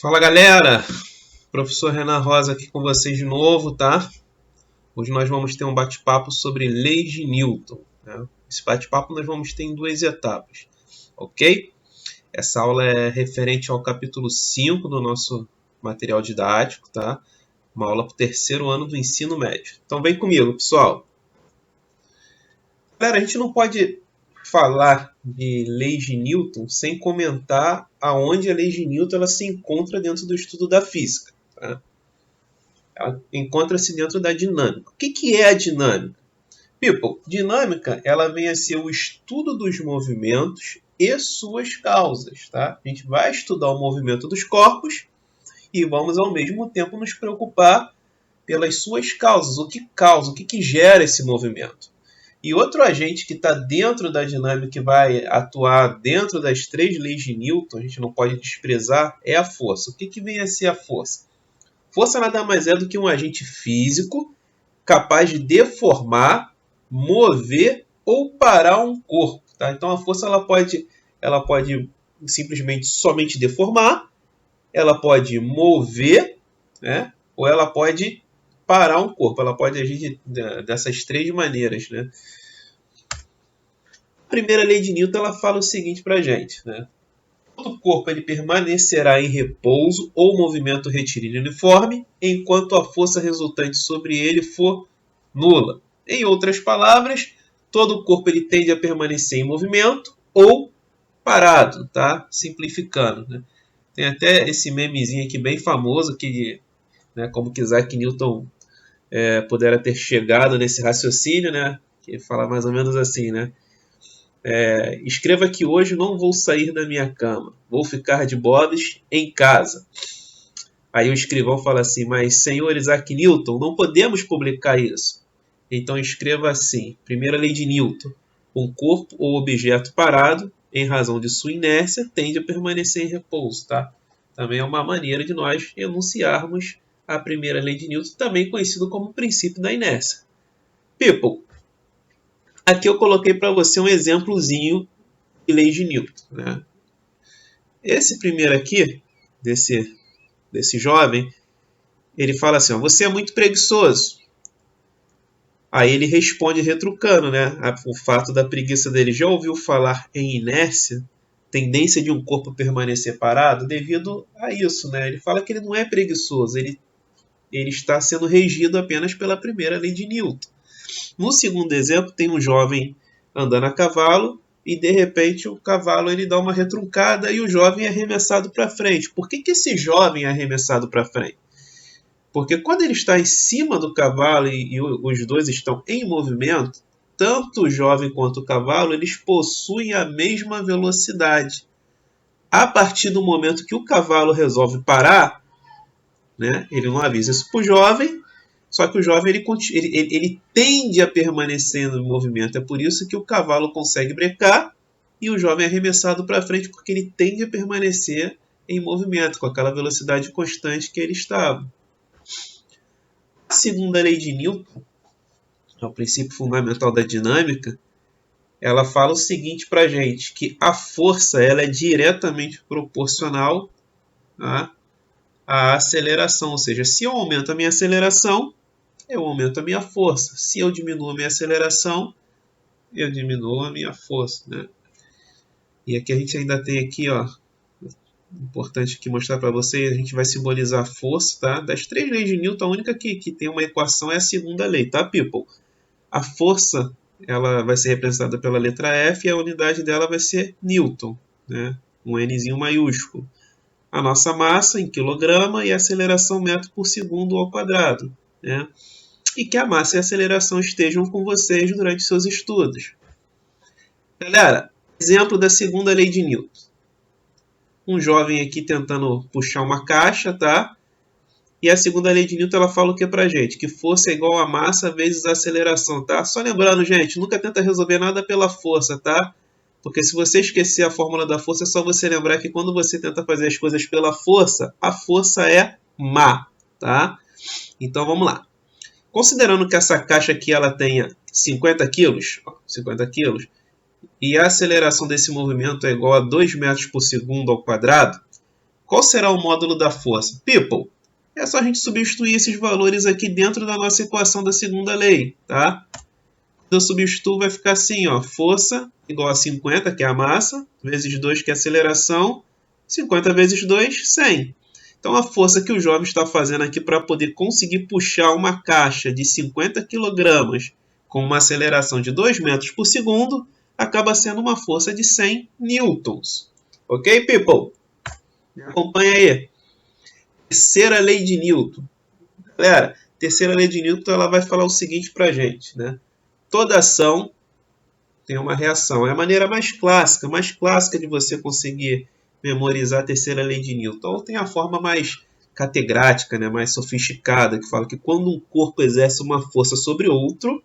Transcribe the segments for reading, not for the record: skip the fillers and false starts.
Fala galera, professor Renan Rosa aqui com vocês de novo, tá? Hoje nós vamos ter um bate-papo sobre leis de Newton, né? Esse bate-papo nós vamos ter em duas etapas, ok? Essa aula é referente ao capítulo 5 do nosso material didático, tá? Uma aula para o terceiro ano do ensino médio. Então vem comigo, pessoal. Galera, a gente não pode falar de leis de Newton sem comentar aonde a lei de Newton ela se encontra dentro do estudo da física. Tá? Ela encontra-se dentro da dinâmica. O que é a dinâmica? People, dinâmica ela vem a ser o estudo dos movimentos e suas causas. Tá? A gente vai estudar o movimento dos corpos e vamos ao mesmo tempo nos preocupar pelas suas causas. O que causa, o que gera esse movimento? E outro agente que está dentro da dinâmica e vai atuar dentro das três leis de Newton, a gente não pode desprezar, é a força. O que vem a ser a força? Força nada mais é do que um agente físico capaz de deformar, mover ou parar um corpo. Tá? Então a força ela pode simplesmente somente deformar, ela pode mover, né? Ou ela pode parar um corpo. Ela pode agir dessas três maneiras, né? A primeira lei de Newton ela fala o seguinte para a gente, né? Todo corpo ele permanecerá em repouso ou movimento retilíneo uniforme, enquanto a força resultante sobre ele for nula. Em outras palavras, todo corpo ele tende a permanecer em movimento ou parado, tá? Simplificando, né? Tem até esse memezinho aqui bem famoso que, né, como que Isaac Newton pudera ter chegado nesse raciocínio, né? Que fala mais ou menos assim, né? Escreva que hoje não vou sair da minha cama, vou ficar de bobs em casa. Aí o escrivão fala assim, mas senhor Isaac Newton, não podemos publicar isso. Então escreva assim, primeira lei de Newton, um corpo ou objeto parado, em razão de sua inércia, tende a permanecer em repouso, tá? Também é uma maneira de nós enunciarmos a primeira lei de Newton, também conhecido como princípio da inércia. People, aqui eu coloquei para você um exemplozinho de lei de Newton, né? Esse primeiro aqui, desse jovem, ele fala assim, ó, você é muito preguiçoso. Aí ele responde retrucando, né? O fato da preguiça dele. Já ouviu falar em inércia? Tendência de um corpo permanecer parado? Devido a isso, né? Ele fala que ele não é preguiçoso, ele está sendo regido apenas pela primeira lei de Newton. No segundo exemplo, tem um jovem andando a cavalo e, de repente, o cavalo ele dá uma retruncada e o jovem é arremessado para frente. Por que esse jovem é arremessado para frente? Porque quando ele está em cima do cavalo e os dois estão em movimento, tanto o jovem quanto o cavalo, eles possuem a mesma velocidade. A partir do momento que o cavalo resolve parar, né, ele não avisa isso para o jovem, só que o jovem ele tende a permanecer no movimento. É por isso que o cavalo consegue brecar e o jovem é arremessado para frente, porque ele tende a permanecer em movimento, com aquela velocidade constante que ele estava. A segunda lei de Newton, que é o princípio fundamental da dinâmica, ela fala o seguinte para a gente, que a força ela é diretamente proporcional à aceleração. Ou seja, se eu aumento a minha aceleração, eu aumento a minha força. Se eu diminuo a minha aceleração, eu diminuo a minha força, né? E aqui a gente ainda tem aqui, ó, importante aqui mostrar para vocês, a gente vai simbolizar a força, tá? Das três leis de Newton, a única que tem uma equação é a segunda lei, tá, people? A força, ela vai ser representada pela letra F e a unidade dela vai ser Newton, né? Um Nzinho maiúsculo. A nossa massa em quilograma e a aceleração metro por segundo ao quadrado, né? E que a massa e a aceleração estejam com vocês durante seus estudos. Galera, exemplo da segunda lei de Newton. Um jovem aqui tentando puxar uma caixa, tá? E a segunda lei de Newton ela fala o que pra gente? Que força é igual a massa vezes a aceleração, tá? Só lembrando, gente, nunca tenta resolver nada pela força, tá? Porque se você esquecer a fórmula da força, é só você lembrar que quando você tenta fazer as coisas pela força, a força é má, tá? Então vamos lá. Considerando que essa caixa aqui ela tenha 50 quilos, e a aceleração desse movimento é igual a 2 metros por segundo ao quadrado, Qual será o módulo da força? People, é só a gente substituir esses valores aqui dentro da nossa equação da segunda lei, tá? Quando eu substituo, vai ficar assim, ó, força igual a 50, que é a massa, vezes 2, que é a aceleração, 50 vezes 2, 100. Então, a força que o jovem está fazendo aqui para poder conseguir puxar uma caixa de 50 kg com uma aceleração de 2 metros por segundo, acaba sendo uma força de 100 newtons. Ok, people? Acompanha aí. Terceira lei de Newton. Galera, terceira lei de Newton ela vai falar o seguinte para a gente, né? Toda ação tem uma reação. É a maneira mais clássica de você conseguir memorizar a terceira lei de Newton. Ou tem a forma mais catedrática, né, mais sofisticada, que fala que quando um corpo exerce uma força sobre outro,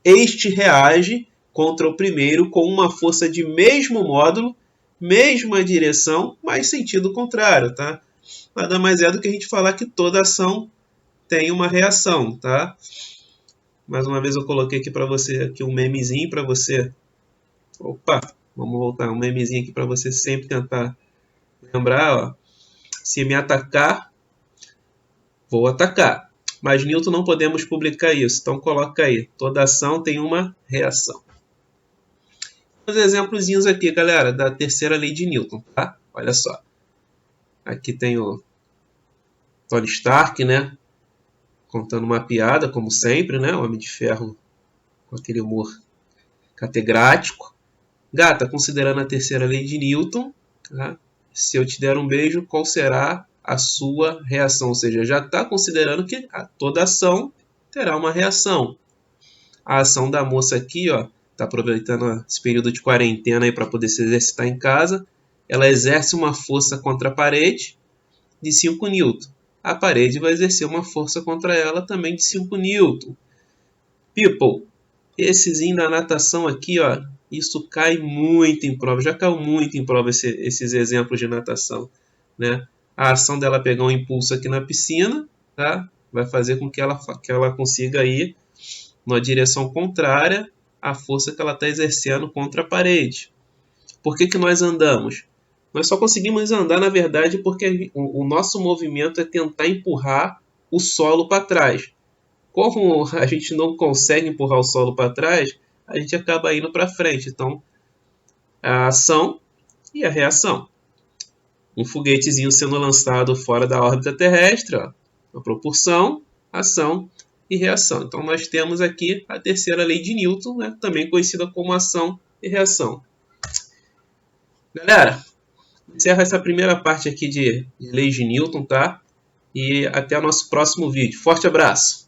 este reage contra o primeiro com uma força de mesmo módulo, mesma direção, mas sentido contrário, tá? Nada mais é do que a gente falar que toda ação tem uma reação, tá? Mais uma vez eu coloquei aqui para você aqui um memezinho para você. Opa, vamos voltar um memezinho aqui para você sempre tentar lembrar, ó. Se me atacar, vou atacar. Mas Newton não podemos publicar isso, então coloca aí. Toda ação tem uma reação. Os exemplozinhos aqui, galera, da terceira lei de Newton, tá? Olha só. Aqui tem o Tony Stark, né? Contando uma piada, como sempre, né? O Homem de Ferro com aquele humor catedrático. Gata, considerando a terceira lei de Newton, tá? Se eu te der um beijo, qual será a sua reação? Ou seja, já está considerando que toda ação terá uma reação. A ação da moça aqui, ó, está aproveitando esse período de quarentena para poder se exercitar em casa. Ela exerce uma força contra a parede de 5 newton. A parede vai exercer uma força contra ela também de 5 newton. People, essezinho da natação aqui, ó, isso cai muito em prova. Já caiu muito em prova esses exemplos de natação, né? A ação dela pegar um impulso aqui na piscina, tá? Vai fazer com que ela consiga ir numa direção contrária à força que ela está exercendo contra a parede. Por que nós andamos? Nós só conseguimos andar, na verdade, porque o nosso movimento é tentar empurrar o solo para trás. Como a gente não consegue empurrar o solo para trás, a gente acaba indo para frente. Então, a ação e a reação. Um foguetezinho sendo lançado fora da órbita terrestre, ó, a propulsão, ação e reação. Então, nós temos aqui a terceira lei de Newton, né, também conhecida como ação e reação. Galera, encerro essa primeira parte aqui de leis de Newton, tá? E até o nosso próximo vídeo. Forte abraço!